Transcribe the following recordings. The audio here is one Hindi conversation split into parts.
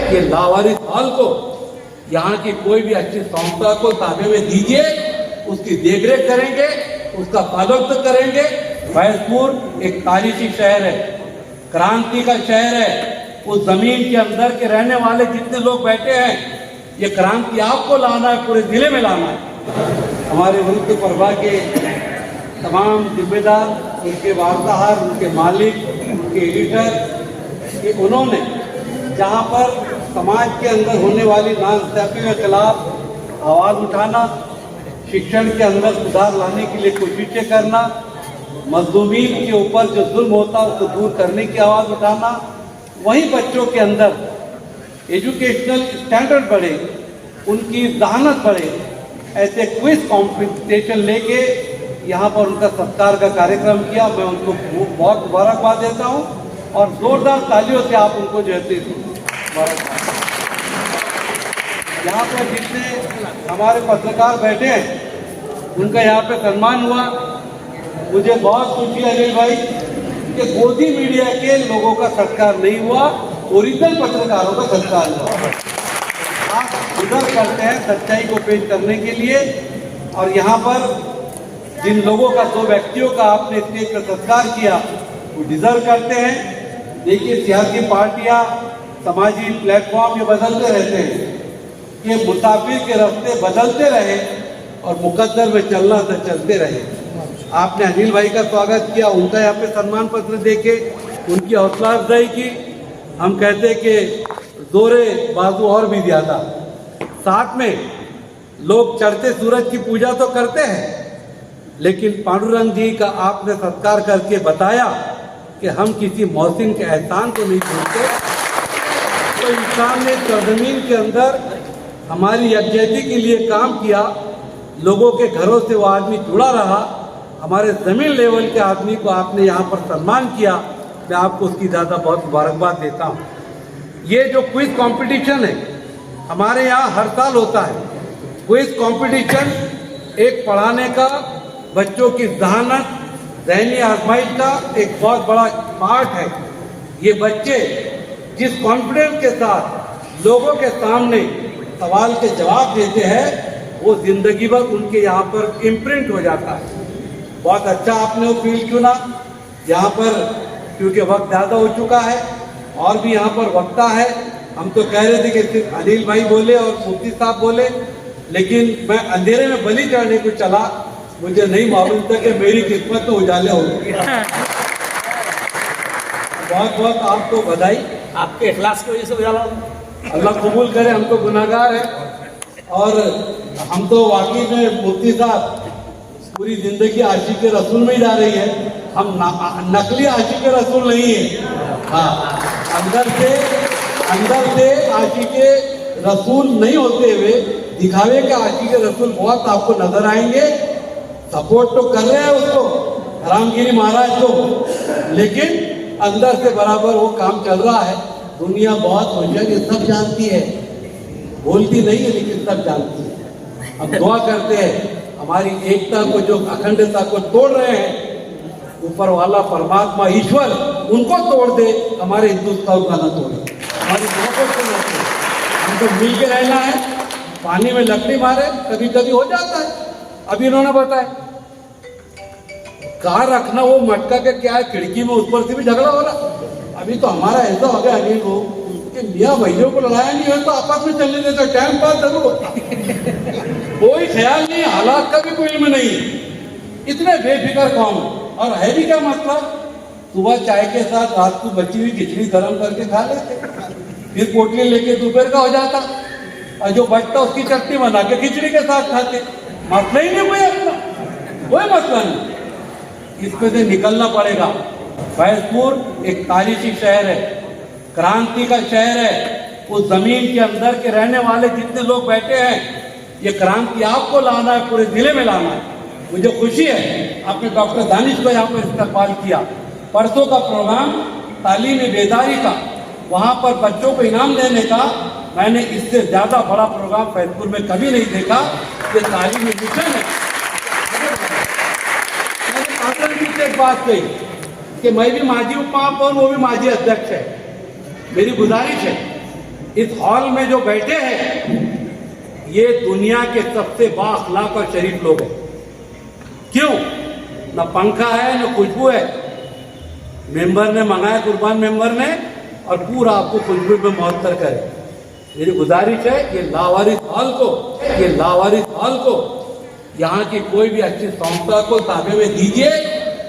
ये लावारिस हॉल को यहाँ की कोई भी अच्छी संस्था को ताबे में दीजिए, उसकी देखरेख करेंगे, उसका पालन करेंगे। फैजपुर एक तारीखी शहर है, क्रांति का शहर है। उस जमीन के अंदर के रहने वाले जितने लोग बैठे हैं, ये क्रांति आपको लाना है, पूरे जिले में लाना है। हमारे वृद्ध प्रभा के तमाम जिम्मेदार, उनके वार्ताहर, उनके मालिक, उनके एडिटर, ये उन्होंने जहाँ पर समाज के अंदर होने वाली नाइंसाफी के खिलाफ आवाज़ उठाना, शिक्षण के अंदर सुधार लाने के लिए कोशिशें करना, मजलूमीन के ऊपर जो जुल्म होता है उसको दूर करने की आवाज़ उठाना, वहीं बच्चों के अंदर एजुकेशनल स्टैंडर्ड बढ़े, उनकी जहानत बढ़े, ऐसे क्विज कॉम्पिटिशन लेके यहाँ पर उनका सत्कार का कार्यक्रम किया। मैं उनको बहुत मुबारकबाद देता हूँ और जोरदार तालियों से आप उनको जो है मुबारकबाद। यहाँ पर जितने हमारे पत्रकार बैठे हैं उनका यहाँ पे सम्मान हुआ। मुझे बहुत खुशी है अनिल भाई कि गोदी मीडिया के लोगों का सत्कार नहीं हुआ, ओरिजिनल पत्रकारों का सत्कार हुआ। आप उधर करते हैं सच्चाई को पेश करने के लिए, और यहाँ पर जिन लोगों का, 2 व्यक्तियों का आपने स्टेज पर सत्कार किया, वो डिजर्व करते हैं। देखिए, सियासी पार्टियां, समाजी प्लेटफॉर्म ये बदलते रहते हैं, ये मुसाफिर के रास्ते बदलते रहे और मुकद्दर में चलना तो चलते रहे। आपने अनिल भाई का स्वागत किया, उनका यहाँ पे सम्मान पत्र देके उनकी हौसला अफजाई की। हम कहते कि जोरे बाजू और भी ज्यादा। साथ में लोग चढ़ते सूरज की पूजा तो करते हैं, लेकिन पांडुरंग जी का आपने सत्कार करके बताया कि हम किसी मौसिन के एहसान को नहीं भूलते। तो इंसान ने सरजमीन के अंदर हमारी यकजहती के लिए काम किया, लोगों के घरों से वो आदमी जुड़ा रहा, हमारे ज़मीन लेवल के आदमी को आपने यहाँ पर सम्मान किया। मैं आपको उसकी ज़्यादा बहुत मुबारकबाद देता हूँ। ये जो क्विज कंपटीशन है हमारे यहाँ हर साल होता है। क्विज कंपटीशन एक पढ़ाने का, बच्चों की जहानत, ज़हनी आजमाइश का एक बहुत बड़ा पार्ट है। ये बच्चे जिस कॉन्फिडेंस के साथ लोगों के सामने सवाल के जवाब देते हैं, वो जिंदगी भर उनके यहाँ पर इम्प्रिंट हो जाता है। बहुत अच्छा आपने वो फील्ड चुना। यहाँ पर क्योंकि वक्त ज़्यादा हो चुका है और भी यहाँ पर वक्ता है, हम तो कह रहे थे कि सिर्फ अनिल भाई बोले और मुफ्ती साहब बोले, लेकिन मैं अंधेरे में बलि चढ़ने को चला। मुझे नहीं मालूम था कि मेरी किस्मत तो उजाले हो गई। बहुत बहुत आपको बधाई, आपके इखलास की वजह से उजाला। अल्लाह कबूल करे। हम तो गुनाहगार हैं और हम तो वाकई में मुफ्ती साहब पूरी जिंदगी आशिक के रसूल में ही जा रही है। हम नकली आशिक के रसूल नहीं है। हाँ, अंदर से आशिक के रसूल नहीं होते हुए दिखावे के आशिक के रसूल बहुत आपको नजर आएंगे। सपोर्ट तो कर रहे हैं उसको, हरामगिरी महाराज को, लेकिन अंदर से बराबर वो काम चल रहा है। दुनिया बहुत होशियार, ये सब जानती है, बोलती नहीं है लेकिन सब जानती है। हम दुआ करते हैं हमारी एकता को, जो अखंडता को तोड़ रहे हैं, ऊपर वाला परमात्मा ईश्वर उनको तोड़ दे, हमारे हिंदुस्तान का न तोड़े, हमारी मोहब्बत को न तोड़े। हमको मिल के रहना है। पानी में लकड़ी मारे कभी कभी हो जाता है। अभी इन्होंने बताया कार रखना, वो मटका के क्या है, खिड़की में उस पर से भी झगड़ा हो रहा। अभी तो हमारा ऐसा हो गया अनिल को कि मियाँ भैया को लड़ाया नहीं है तो आपस में चलने देते, टाइम पास जरूर होता। कोई ख्याल नहीं, हालात का भी कोई इल्म नहीं, इतने बेफिक्र कौन। और है भी क्या मतलब, सुबह चाय के साथ रात को बची हुई खिचड़ी गर्म करके खा लेते, फिर पोटली लेके दोपहर का हो जाता, और जो बचता उसकी चटनी बना के खिचड़ी के साथ खाते। मसला ही नहीं कोई अपना, कोई मसला नहीं। इसमें से निकलना पड़ेगा। फैजपुर एक तारीखी शहर है, क्रांति का शहर है। उस जमीन के अंदर के रहने वाले जितने लोग बैठे हैं, ये क्रांति आपको लाना है, पूरे जिले में लाना है। मुझे खुशी है आपने डॉक्टर दानिश को यहाँ पर इस्तेमाल किया। परसों का प्रोग्राम तालीम बेदारी का, वहाँ पर बच्चों को इनाम देने का, मैंने इससे ज़्यादा बड़ा प्रोग्राम फैजपुर में कभी नहीं देखा। ये तालीम मिशन है। मैंने एक बात कही कि मैं भी माजी उपमहापौर, वो भी माजी अध्यक्ष है। मेरी गुजारिश है इस हॉल में जो बैठे हैं ये दुनिया के सबसे बाअखलाक और शरीफ लोग हैं। क्यों? ना पंखा है न खुशबू है। मेंबर ने मंगाया, कुर्बान मेंबर ने, और पूरा आपको खुशबू में मुअत्तर करे। मेरी गुजारिश है ये लावारिस हॉल को यहाँ की कोई भी अच्छी संस्था को ताबे में दीजिए,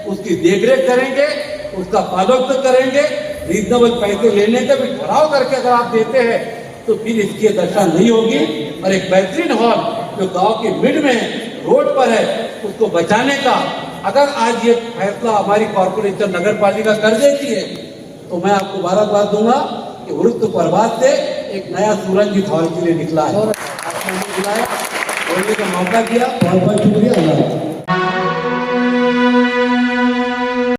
उसकी देखरेख करेंगे, उसका फॉलोअप करेंगे। रीजनेबल पैसे लेने का भी ठहराव करके अगर आप देते हैं तो फिर इसकी दशा नहीं होगी। और एक बेहतरीन हॉल जो गांव के मिड में है, रोड पर है, उसको बचाने का अगर आज ये फैसला हमारी कॉर्पोरेशन नगर पालिका कर देती है तो मैं आपको मुबारकबाद दूंगा कि उर्द प्रभात से एक नया सूरज इस हॉल के लिए निकला है। आपने हमें बुलाया, बोलने का मौका दिया, बहुत बहुत शुक्रिया।